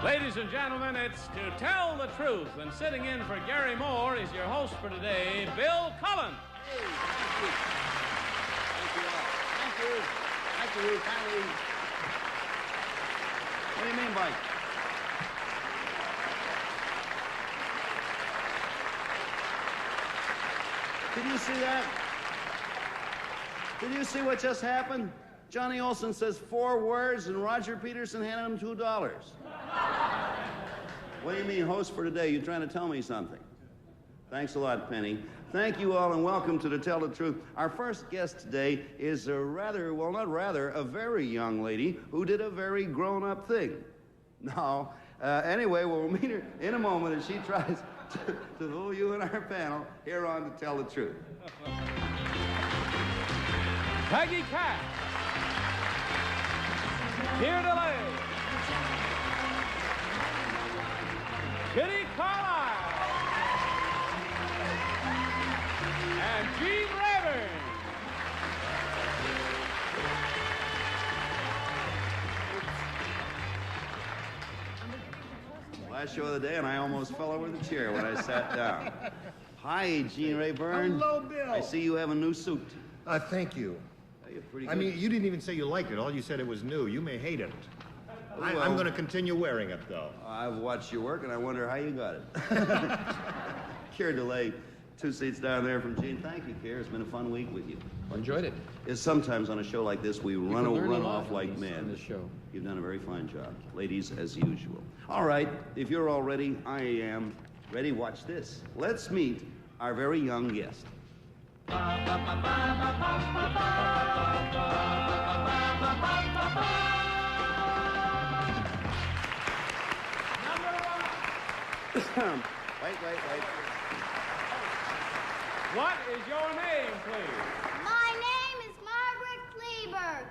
Ladies and gentlemen, it's To Tell the Truth, and sitting in for Gary Moore is your host for today, Bill Cullen. Hey, thank you. Thank you all. Thank you. Thank you. Kindly. What do you mean by... Did you see that? Did you see what just happened? Johnny Olson says 4 words, and Roger Peterson handed him $2. What do you mean, host for today? You trying to tell me something? Thanks a lot, Penny. Thank you all, and welcome to Tell the Truth. Our first guest today is a a very young lady who did a very grown-up thing. Now, anyway, we'll meet her in a moment as she tries to fool you and our panel here on To Tell the Truth. Peggy Cass. Keir DeLay. Kitty Carlisle. And Gene Rayburn. Last show of the day, and I almost fell over the chair when I sat down. Hi, Gene Rayburn. Hello, Bill. I see you have a new suit. Thank you. You're pretty good. I mean, you didn't even say you liked it. All you said it was new. You may hate it. Well, I'm going to continue wearing it, though. I've watched your work, and I wonder how you got it. Keir DeLay, 2 seats down there from Gene. Thank you, Keir. It's been a fun week with you. Enjoyed it. Sometimes on a show like this, we run off like mad. On this show. You've done a very fine job. Ladies, as usual. All right, if you're all ready, I am ready. Watch this. Let's meet our very young guest. Wait. What is your name, please? My name is Margaret Kleberg.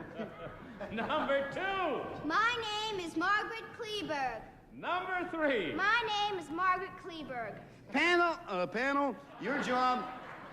Number 2. My name is Margaret Kleberg. Number 3. My name is Margaret Kleberg. Panel, your job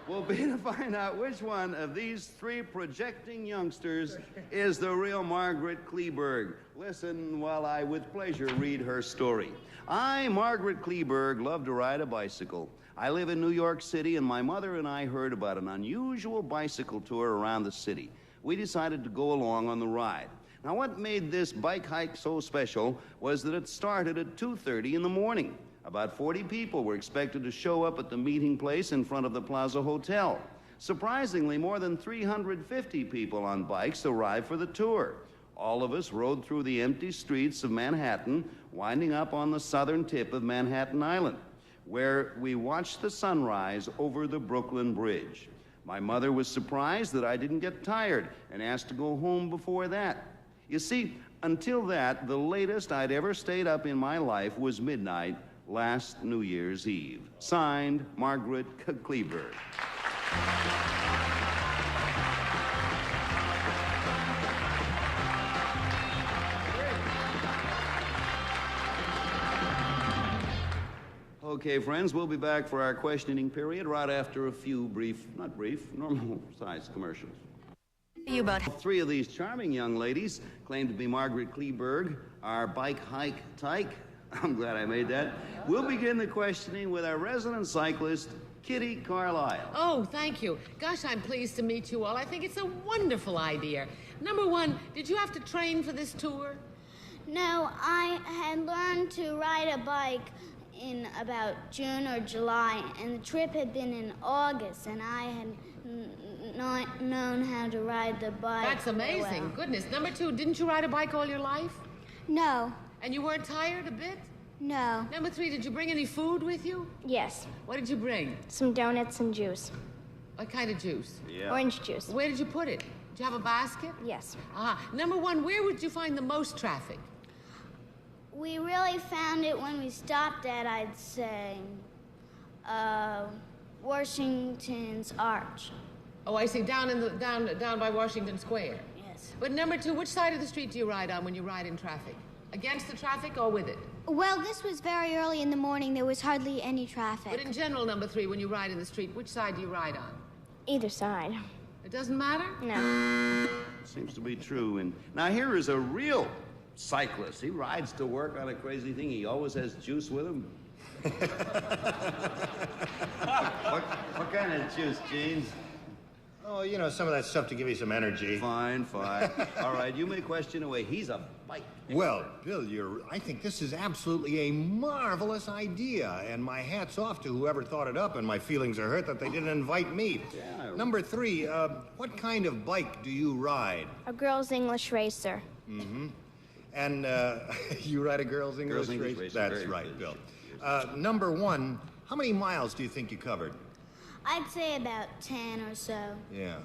will be to find out which one of these 3 projecting youngsters is the real Margaret Kleberg. Listen while I, with pleasure, read her story. I, Margaret Kleberg, love to ride a bicycle. I live in New York City, and my mother and I heard about an unusual bicycle tour around the city. We decided to go along on the ride. Now, what made this bike hike so special was that it started at 2:30 in the morning. About 40 people were expected to show up at the meeting place in front of the Plaza Hotel. Surprisingly, more than 350 people on bikes arrived for the tour. All of us rode through the empty streets of Manhattan, winding up on the southern tip of Manhattan Island, where we watched the sunrise over the Brooklyn Bridge. My mother was surprised that I didn't get tired and asked to go home before that. You see, until that, the latest I'd ever stayed up in my life was midnight last New Year's Eve. Signed, Margaret Kleberg. Okay, friends, we'll be back for our questioning period right after a few normal-sized commercials. You about 3 of these charming young ladies claim to be Margaret Kleberg, our bike hike tyke. I'm glad I made that. We'll begin the questioning with our resident cyclist, Kitty Carlisle. Oh, thank you. Gosh, I'm pleased to meet you all. I think it's a wonderful idea. Number 1, did you have to train for this tour? No, I had learned to ride a bike in about June or July, and the trip had been in August, and I had not known how to ride the bike. That's amazing. Well. Goodness. Number 2, didn't you ride a bike all your life? No. And you weren't tired a bit? No. Number 3, did you bring any food with you? Yes. What did you bring? Some donuts and juice. What kind of juice? Yeah. Orange juice. Where did you put it? Did you have a basket? Yes. Number 1, where would you find the most traffic? We really found it when we stopped at, I'd say, Washington's Arch. Oh, I see. Down by Washington Square. Yes. But number 2, which side of the street do you ride on when you ride in traffic? Against the traffic or with it? Well, this was very early in the morning. There was hardly any traffic. But in general, number 3, when you ride in the street, which side do you ride on? Either side. It doesn't matter? No. Seems to be true. And now here is a real cyclist. He rides to work on a crazy thing. He always has juice with him. What kind of juice, Gene? Oh, you know, some of that stuff to give you some energy. Fine, fine. All right, you may question away. He's a bike. Well, Bill, I think this is absolutely a marvelous idea, and my hat's off to whoever thought it up, and my feelings are hurt that they didn't invite me. Yeah. Number 3, what kind of bike do you ride? A girl's English racer. Mm-hmm. And you ride a girl's English racer? That's right, Bill. Number 1, how many miles do you think you covered? I'd say about 10 or so. Yeah.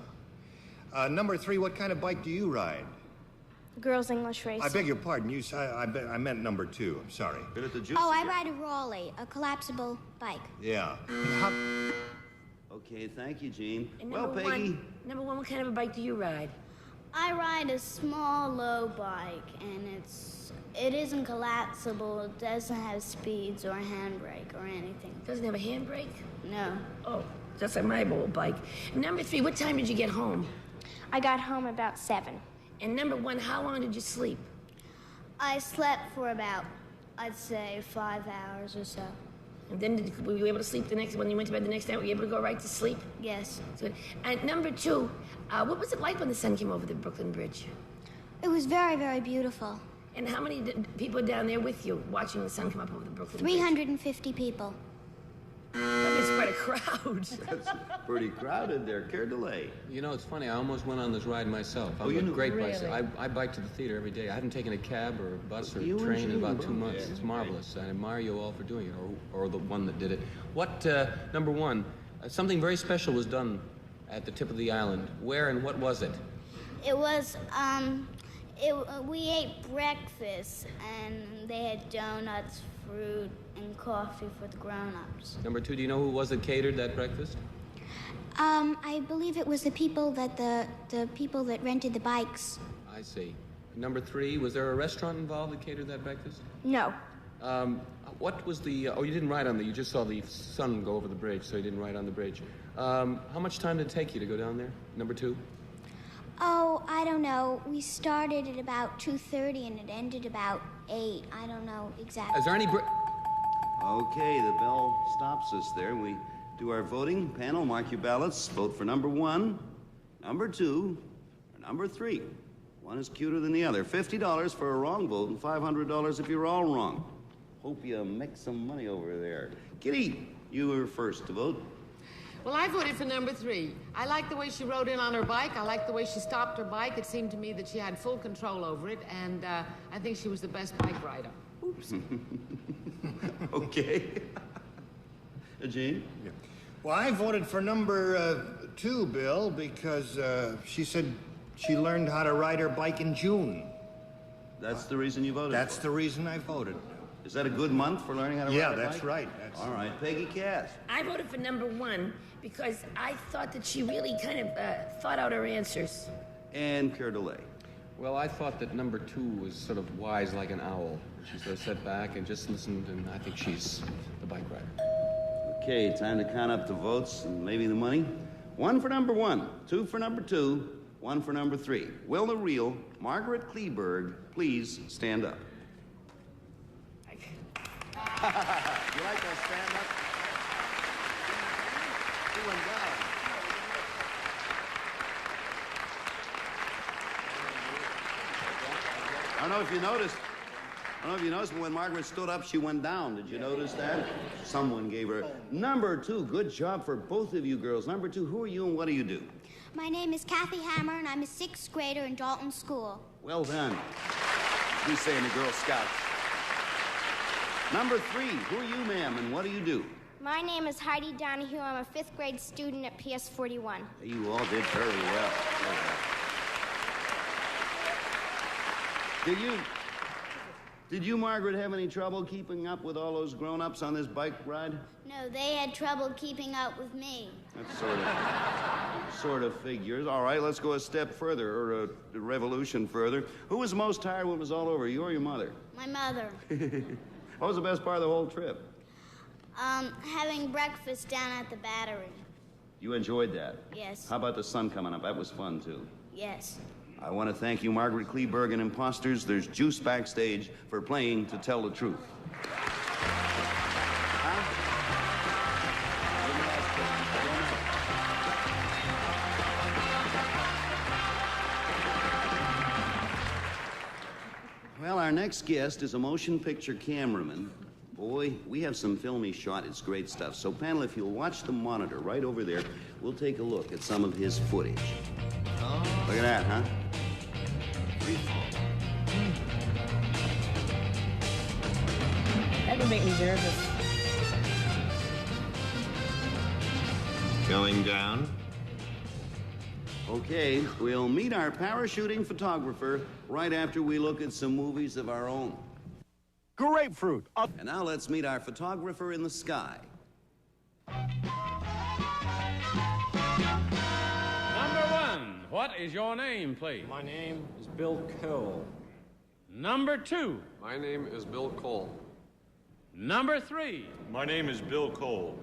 Number 3, what kind of bike do you ride? A girl's English racer. I beg your pardon. I meant number 2. I'm sorry. Bit at the juice Oh, I again. ride a Raleigh, a collapsible bike. Yeah. Okay, thank you, Gene. And Well, number Peggy. Number one, what kind of a bike do you ride? I ride a small, low bike, and it isn't collapsible. It doesn't have speeds or handbrake or anything. Doesn't have a handbrake? No. Oh, just like my old bike. And number 3, what time did you get home? I got home about 7. And number 1, how long did you sleep? I slept for about, I'd say, 5 hours or so. And then were you able to sleep when you went to bed the next night? Were you able to go right to sleep? Yes. That's good. And number 2, what was it like when the sun came over the Brooklyn Bridge? It was very, very beautiful. And how many people were down there with you watching the sun come up over the Brooklyn Bridge? 350 people. That was quite a crowd. That's pretty crowded there. Care delay. You know, it's funny. I almost went on this ride myself. I'm you a knew? great Really? bicycle. I bike to the theater every day. I haven't taken a cab or a bus or a You and train in Gene about both. 2 months. Yeah. It's marvelous. I admire you all for doing it, or the one that did it. What, number 1, something very special was done at the tip of the island. Where and what was it? It was, we ate breakfast, and they had donuts, fruit, and coffee for the grown-ups. Number 2, do you know who it was that catered that breakfast? I believe it was the people that the people that rented the bikes. I see. Number 3, was there a restaurant involved that catered that breakfast? No. What was the... oh, you didn't ride on you just saw the sun go over the bridge, so you didn't ride on the bridge. How much time did it take you to go down there? Number 2? Oh, I don't know. We started at about 2:30 and it ended about 8. I don't know exactly. Is there any... Okay, the bell stops us there. We do our voting. Panel, mark your ballots. Vote for number 1, number 2, or number 3. One is cuter than the other. $50 for a wrong vote and $500 if you're all wrong. Hope you make some money over there. Kitty, you were first to vote. Well, I voted for number 3. I liked the way she rode in on her bike. I liked the way she stopped her bike. It seemed to me that she had full control over it, and I think she was the best bike rider. Oops. Okay. Gene? Yeah. Well, I voted for number 2, Bill, because she said she learned how to ride her bike in June. That's the reason you voted That's for the reason I voted. it. Is that a good month for learning how to ride a bike? Yeah, that's right. All right, Peggy Cass. I voted for number 1 because I thought that she really kind of thought out her answers. And Care delay. Well, I thought that number 2 was sort of wise like an owl. She sort of sat back and just listened, and I think she's the bike rider. Okay, time to count up the votes and maybe the money. 1 for number 1, 2 for number 2, 1 for number 3. Will the real Margaret Kleberg please stand up? You like that stand up? She went down. I don't know if you noticed. But when Margaret stood up, she went down. Did you notice that? Someone gave her. Number 2, good job for both of you girls. Number 2, who are you and what do you do? My name is Kathy Hammer, and I'm a 6th grader in Dalton School. Well done. We say in the Girl Scouts. Number 3, who are you, ma'am, and what do you do? My name is Heidi Donahue. I'm a 5th grade student at PS 41. You all did very well. Did you, Margaret, have any trouble keeping up with all those grown-ups on this bike ride? No, they had trouble keeping up with me. That sort of figures. All right, let's go a step further, or a revolution further. Who was most tired when it was all over, you or your mother? My mother. What was the best part of the whole trip? Having breakfast down at the Battery. You enjoyed that? Yes. How about the sun coming up? That was fun, too. Yes. I want to thank you, Margaret Kleberg and Imposters. There's juice backstage for playing To Tell the Truth. Well, our next guest is a motion picture cameraman. Boy, we have some filmy shot. It's great stuff. So, panel, if you'll watch the monitor right over there, we'll take a look at some of his footage. Oh. Look at that, huh? That would make me nervous. Going down. Okay, we'll meet our parachuting photographer right after we look at some movies of our own. Grapefruit. And now let's meet our photographer in the sky. Number one, what is your name, please? My name is Bill Cole. Number two. My name is Bill Cole. Number three. My name is Bill Cole.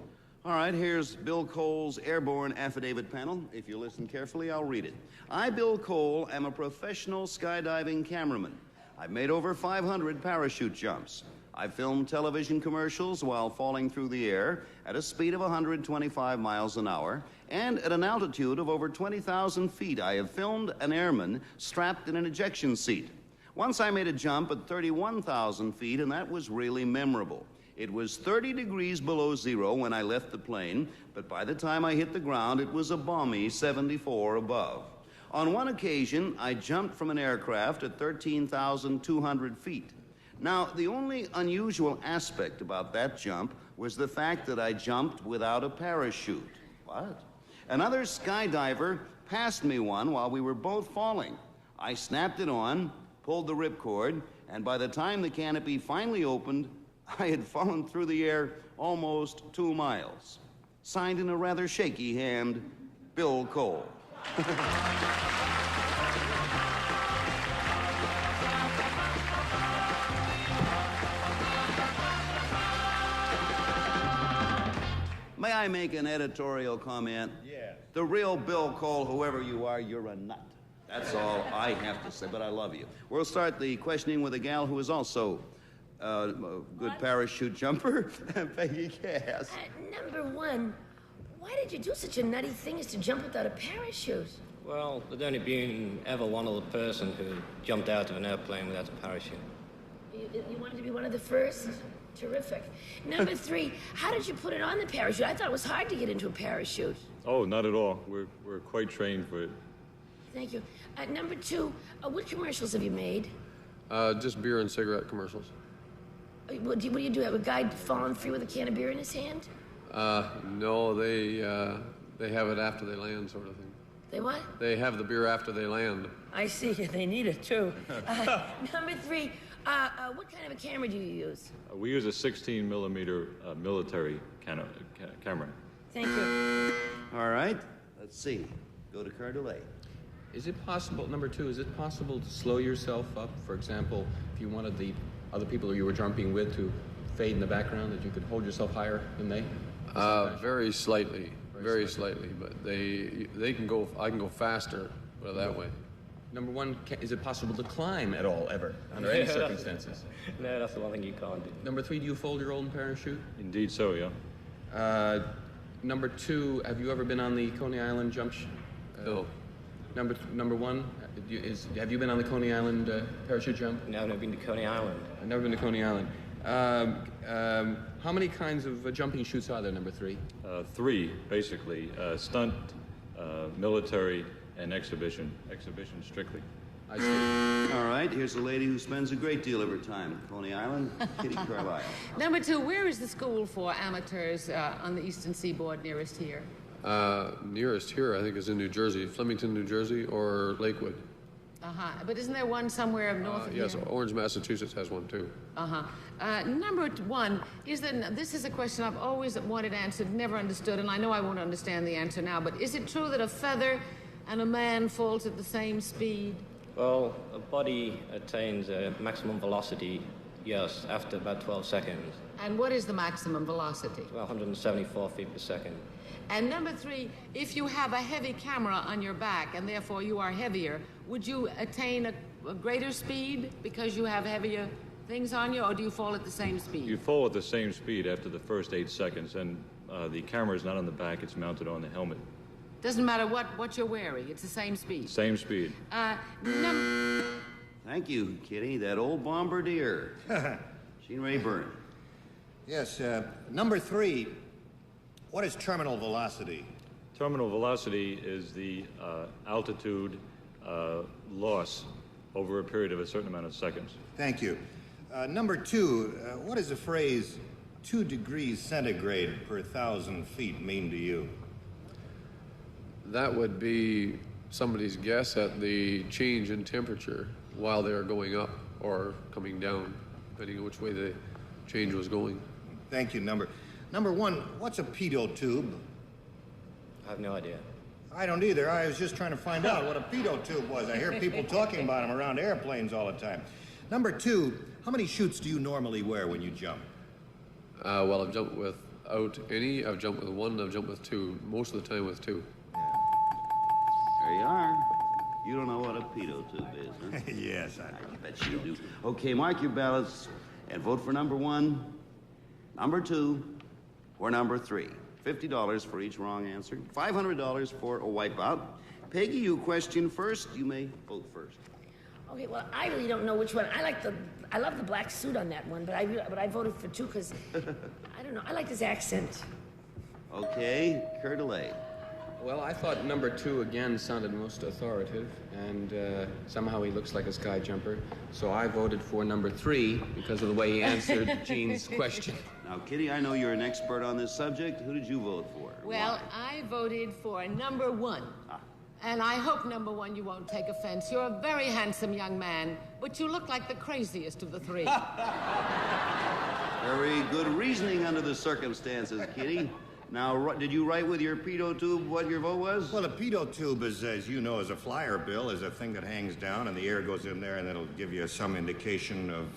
All right, here's Bill Cole's airborne affidavit panel. If you listen carefully, I'll read it. I, Bill Cole, am a professional skydiving cameraman. I've made over 500 parachute jumps. I've filmed television commercials while falling through the air at a speed of 125 miles an hour and at an altitude of over 20,000 feet. I have filmed an airman strapped in an ejection seat. Once I made a jump at 31,000 feet, and that was really memorable. It was 30 degrees below zero when I left the plane, but by the time I hit the ground, it was a balmy 74 above. On one occasion, I jumped from an aircraft at 13,200 feet. Now, the only unusual aspect about that jump was the fact that I jumped without a parachute. What? Another skydiver passed me one while we were both falling. I snapped it on, pulled the ripcord, and by the time the canopy finally opened, I had fallen through the air almost 2 miles. Signed in a rather shaky hand, Bill Cole. May I make an editorial comment? Yeah. The real Bill Cole, whoever you are, you're a nut. That's all I have to say, but I love you. We'll start the questioning with a gal who is also a good parachute jumper, Peggy Cass. Number one, why did you do such a nutty thing as to jump without a parachute? Well, there'd only been ever one other person who jumped out of an airplane without a parachute. You wanted to be one of the first? Terrific. Number three, how did you put it on the parachute? I thought it was hard to get into a parachute. Oh, not at all. We're quite trained for it. Thank you. Number two, what commercials have you made? Just beer and cigarette commercials. What do you do? Have a guy falling free with a can of beer in his hand? No, they have it after they land, sort of thing. They what? They have the beer after they land. I see. They need it, too. Number three, what kind of a camera do you use? We use a 16-millimeter military camera. Thank you. All right, let's see. Go to Coeur d'Alene. Is it possible, number two, is it possible to slow yourself up? For example, if you wanted the other people you were jumping with to fade in the background, that you could hold yourself higher than they? Very slightly, very slightly, but they can go, I can go faster, but that way. Number one, is it possible to climb at all, ever, under any circumstances? No, that's the one thing you can't do. Number three, do you fold your own parachute? Indeed so, yeah. Number two, have you ever been on the Coney Island jump? No. Number one, have you been on the Coney Island parachute jump? No, I've never been to Coney Island. I've never been to Coney Island. How many kinds of jumping chutes are there, number three? Three, basically. Stunt, military, and exhibition. Exhibition strictly. I see. All right, here's a lady who spends a great deal of her time at Coney Island, Kitty Carlisle. Number two, where is the school for amateurs on the eastern seaboard nearest here? Nearest here, I think, is in New Jersey, Flemington, New Jersey, or Lakewood. Uh-huh. But isn't there one somewhere north of yes, here? Orange, Massachusetts has one, too. Uh-huh. Number one, this is a question I've always wanted answered, never understood, and I know I won't understand the answer now, but is it true that a feather and a man falls at the same speed? Well, a body attains a maximum velocity, yes, after about 12 seconds. And what is the maximum velocity? About 174 feet per second. And number 3, if you have a heavy camera on your back and therefore you are heavier, would you attain a greater speed because you have heavier things on you, or do you fall at the same speed? You fall at the same speed after the first 8 seconds, and the camera is not on the back, it's mounted on the helmet. Doesn't matter what you're wearing, it's the same speed. Same speed. Thank you, Kitty. That old bombardier. Gene Rayburn. Yes, number 3, what is terminal velocity? Terminal velocity is the altitude loss over a period of a certain amount of seconds. Thank you. Number 2, what does the phrase 2 degrees centigrade per 1,000 feet mean to you? That would be somebody's guess at the change in temperature while they're going up or coming down, depending on which way the change was going. Thank you. Number 1, what's a pitot tube? I have no idea. I don't either. I was just trying to find out what a pitot tube was. I hear people talking about them around airplanes all the time. Number 2, how many chutes do you normally wear when you jump? Well, I've jumped without any. I've jumped with 1. I've jumped with 2. Most of the time with 2. There you are. You don't know what a pitot tube is, huh? Yes, I bet you do. Okay, mark your ballots and vote for number 1, number 2, or number 3. $50 for each wrong answer. $500 for a wipeout. Peggy, you question first. You may vote first. Okay, well, I really don't know which one. I love the black suit on that one, but I voted for 2 because I don't know. I like his accent. Okay, Coeur d'Alene. Well, I thought number 2 again sounded most authoritative, and somehow he looks like a sky jumper. So I voted for number 3 because of the way he answered Gene's question. Now, Kitty, I know you're an expert on this subject. Who did you vote for? Well, I voted for number 1. And I hope, number 1, you won't take offense. You're a very handsome young man, but you look like the craziest of the 3. Very good reasoning under the circumstances, Kitty. Now, did you write with your pitot tube what your vote was? Well, a pitot tube is, as you know, is a flyer, Bill, is a thing that hangs down and the air goes in there and it'll give you some indication of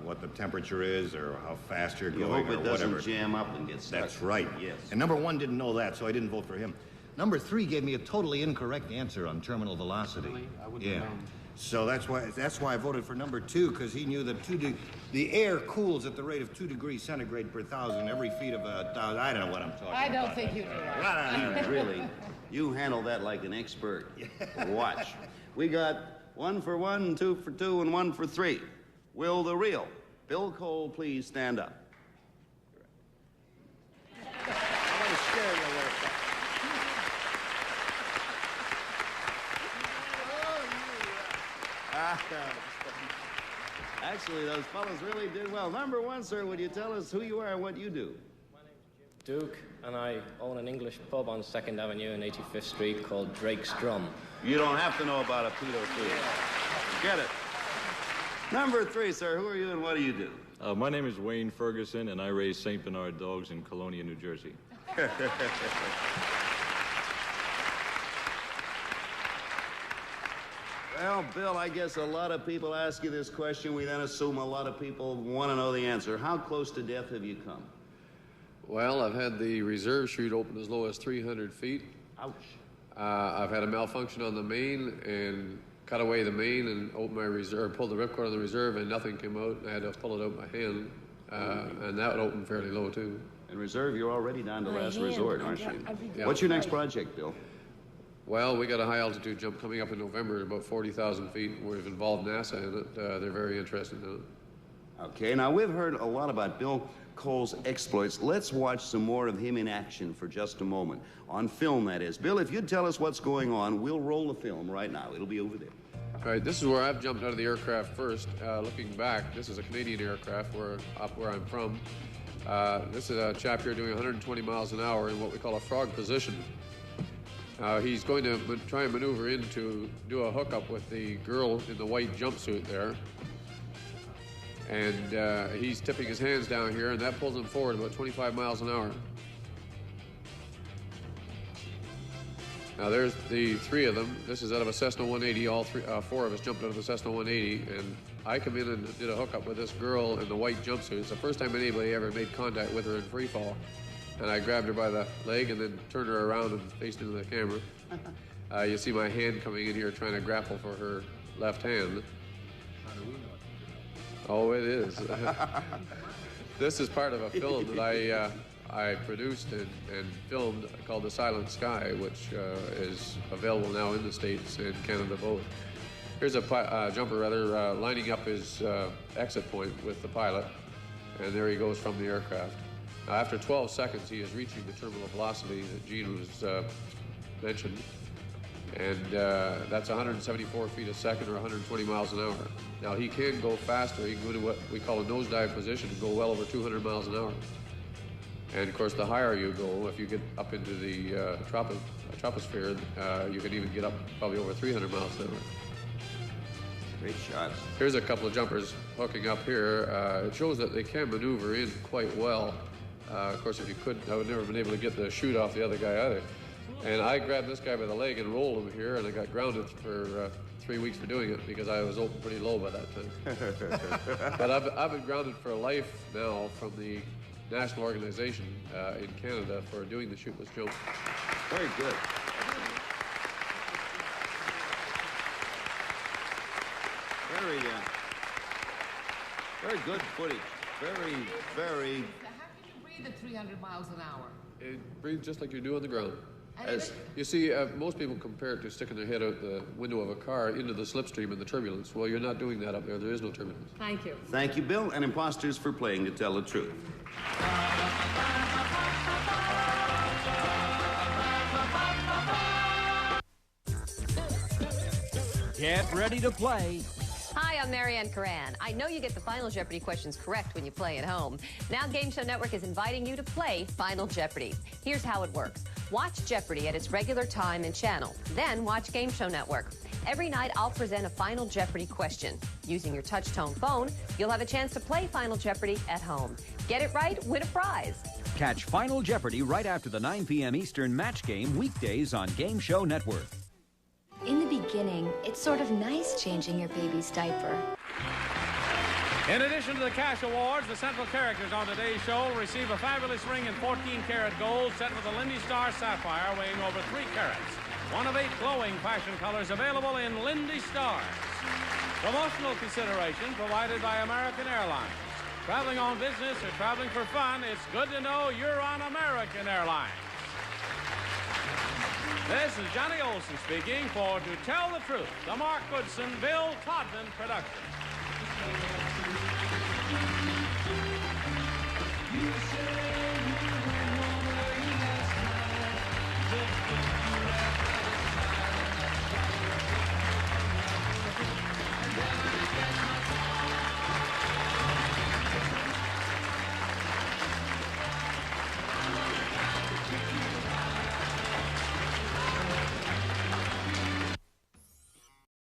what the temperature is or how fast you're going or whatever. You hope it doesn't jam up and get stuck. That's right. Yes. And number 1 didn't know that, so I didn't vote for him. Number 3 gave me a totally incorrect answer on terminal velocity. Really? I wouldn't have known. So that's why I voted for number 2, because he knew that the air cools at the rate of 2 degrees centigrade per 1,000 every feet of a 1,000. I don't know what I'm talking about. I don't think you do. Really, you handle that like an expert. Watch. We got 1 for 1, 2 for 2, and 1 for 3. Will the real Bill Cole please stand up? Actually, those fellows really did well. Number 1, sir, would you tell us who you are and what you do? My name's Jim Duke, and I own an English pub on 2nd Avenue and 85th Street called Drake's Drum. You don't have to know about a pitot tube. Get it. Number 3, sir, who are you and what do you do? My name is Wayne Ferguson, and I raise St. Bernard dogs in Colonia, New Jersey. Well, Bill, I guess a lot of people ask you this question. We then assume a lot of people want to know the answer. How close to death have you come? Well, I've had the reserve chute open as low as 300 feet. Ouch. I've had a malfunction on the main and cut away the main and opened my reserve, pulled the ripcord on the reserve, and nothing came out. I had to pull it out by hand, and that would open fairly low, too. In reserve, you're already down to last resort, aren't you? Yeah. What's your next project, Bill? Well, we got a high-altitude jump coming up in November at about 40,000 feet. We've involved NASA in it. They're very interested in it. Okay, now we've heard a lot about Bill Cole's exploits. Let's watch some more of him in action for just a moment. On film, that is. Bill, if you'd tell us what's going on, we'll roll the film right now. It'll be over there. All right, this is where I've jumped out of the aircraft first. Looking back, this is a Canadian aircraft up where I'm from. This is a chap here doing 120 miles an hour in what we call a frog position. He's going to try and maneuver in to do a hookup with the girl in the white jumpsuit there. And he's tipping his hands down here, and that pulls him forward about 25 miles an hour. Now there's the 3 of them. This is out of a Cessna 180. All 4 of us jumped out of the Cessna 180, and I come in and did a hookup with this girl in the white jumpsuit. It's the first time anybody ever made contact with her in free fall. And I grabbed her by the leg and then turned her around and faced into the camera. You see my hand coming in here trying to grapple for her left hand. How do we know? Oh, it is. This is part of a film that I produced and filmed called The Silent Sky, which is available now in the States and Canada both. Here's a jumper lining up his exit point with the pilot, and there he goes from the aircraft. Now, after 12 seconds, he is reaching the terminal velocity that Gene was mentioned, and that's 174 feet a second or 120 miles an hour. Now, he can go faster. He can go to what we call a nosedive position and go well over 200 miles an hour. And, of course, the higher you go, if you get up into the troposphere, you can even get up probably over 300 miles an hour. Great shots. Here's a couple of jumpers hooking up here. It shows that they can maneuver in quite well. Of course, if you couldn't, I would never have been able to get the chute off the other guy either. And I grabbed this guy by the leg and rolled him here, and I got grounded for 3 weeks for doing it because I was open pretty low by that time. But I've been grounded for life now from the national organization in Canada for doing the chute with jump. Very good. Very good footage. Very. How can you breathe at 300 miles an hour? It breathes just like you do on the ground. You see, most people compare it to sticking their head out the window of a car into the slipstream and the turbulence. Well, you're not doing that up there. There is no turbulence. Thank you. Thank you, Bill, and Imposters for playing To Tell the Truth. Get ready to play. Hi, I'm Marianne Curran. I know you get the Final Jeopardy questions correct when you play at home. Now Game Show Network is inviting you to play Final Jeopardy. Here's how it works. Watch Jeopardy at its regular time and channel. Then watch Game Show Network. Every night, I'll present a Final Jeopardy question. Using your touch-tone phone, you'll have a chance to play Final Jeopardy at home. Get it right, win a prize. Catch Final Jeopardy right after the 9 p.m. Eastern match game weekdays on Game Show Network. In the beginning, it's sort of nice changing your baby's diaper. In addition to the cash awards, the central characters on today's show will receive a fabulous ring in 14-karat gold set with a Lindy Star sapphire weighing over 3 carats. One of 8 glowing fashion colors available in Lindy Stars. Promotional consideration provided by American Airlines. Traveling on business or traveling for fun, it's good to know you're on American Airlines. This is Johnny Olson speaking for To Tell the Truth, the Mark Goodson, Bill Todman production.